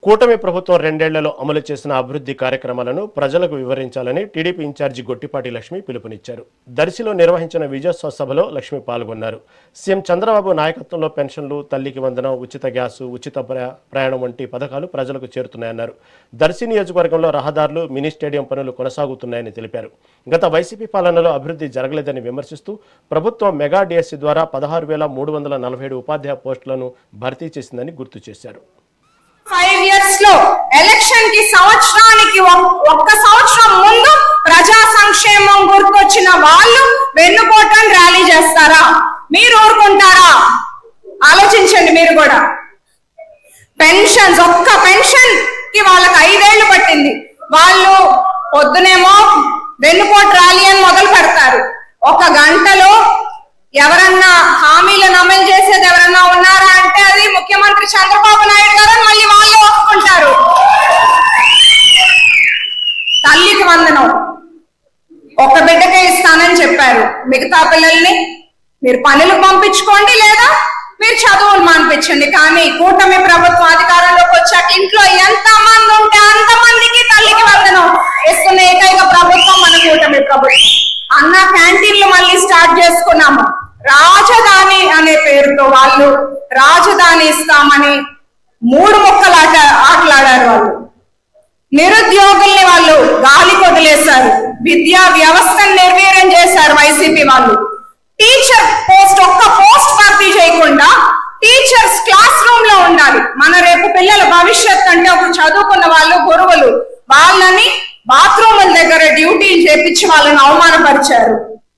కూటమి ప్రభుత్వం 2 ఏళ్లలో అమలు చేసిన అభివృద్ధి కార్యక్రమాలను ప్రజలకు వివరించాలని టీడీపీ ఇన్ఛార్జి గొట్టిపాటి లక్ష్మి పిలుపునిచ్చారు. దర్శిలో నిర్వహించిన విజయోత్సవ సభలో లక్ష్మి పాల్గొన్నారు. సీఎం చంద్రబాబు నాయకత్వంలో పెన్షన్లు, తల్లికి వందనం, ఉచిత గ్యాసు, ఉచిత ప్రయాణం వంటి పథకాలు ప్రజలకు చేరుతున్నాయన్నారు. దర్శి నియోజకవర్గంలో రహదారులు, మినీ స్టేడియం పనులు కొనసాగుతున్నాయని తెలిపారు. గత వైసీపీ పాలనలో అభివృద్ధి జరగలేదని విమర్శిస్తూ ప్రభుత్వం మెగా డిఎస్సి ద్వారా 16,347 ఉపాధ్యాయ పోస్టులను భర్తీ చేసిందని గుర్తు చేశారు. 5 years లో ఎలక్షన్ కి సంవత్సరానికి ఒక్క సంవత్సరం ముందు ప్రజా సంక్షేమం గుర్తొచ్చిన వాళ్ళు వెన్నుపోటని ర్యాలీ చేస్తారా? మీరు ఊరుకుంటారా? ఆలోచించండి. మీరు కూడా పెన్షన్స్, ఒక్క పెన్షన్ కి వాళ్ళకి 5 ఏళ్లు పట్టింది. వాళ్ళు పొద్దునేమో వెన్నుపోటు ర్యాలీ అని మొదలు పెడతారు. 1 గంటలో ఎవరన్నా హామీలను అమలు చేసేది ఎవరన్నా ఉన్నారా అంటే అది ముఖ్యమంత్రి చంద్రబాబు నాయుడు గారు మళ్ళీ వాళ్ళు ఒప్పుకుంటారు. తల్లికి వందనం ఒక బిడ్డకే ఇస్తానని చెప్పారు. మిగతా పిల్లల్ని మీరు పనులకు పంపించుకోండి, లేదా మీరు చదువులు మానిపించండి. కానీ కూటమి ప్రభుత్వం అధికారంలోకి వచ్చాక ఇంట్లో ఎంత మంది ఉంటే అంతమందికి తల్లికి వందనం ఇస్తున్న ఏకైక ప్రభుత్వం మన కూటమి ప్రభుత్వం. అన్న క్యాంటీన్లు మళ్ళీ స్టార్ట్ చేసుకున్నాము. రాజధాని అనే పేరుతో వాళ్ళు రాజధాని ఇస్తామని 3 ముక్కలు ఆటలాడారు. వాళ్ళు నిరుద్యోగుల్ని వాళ్ళు గాలి వదిలేశారు. విద్యా వ్యవస్థను నిర్వీర్యం చేశారు వైసీపీ వాళ్ళు. టీచర్ పోస్ట్, ఒక్క పోస్ట్ భర్తీ చేయకుండా టీచర్స్ క్లాస్ రూమ్ లో ఉండాలి. మన రేపు పిల్లల భవిష్యత్ అంటే ఒక చదువుకున్న వాళ్ళు, గురువులు, వాళ్ళని బాత్రూముల దగ్గర డ్యూటీలు చేపించి వాళ్ళని అవమానపరిచారు.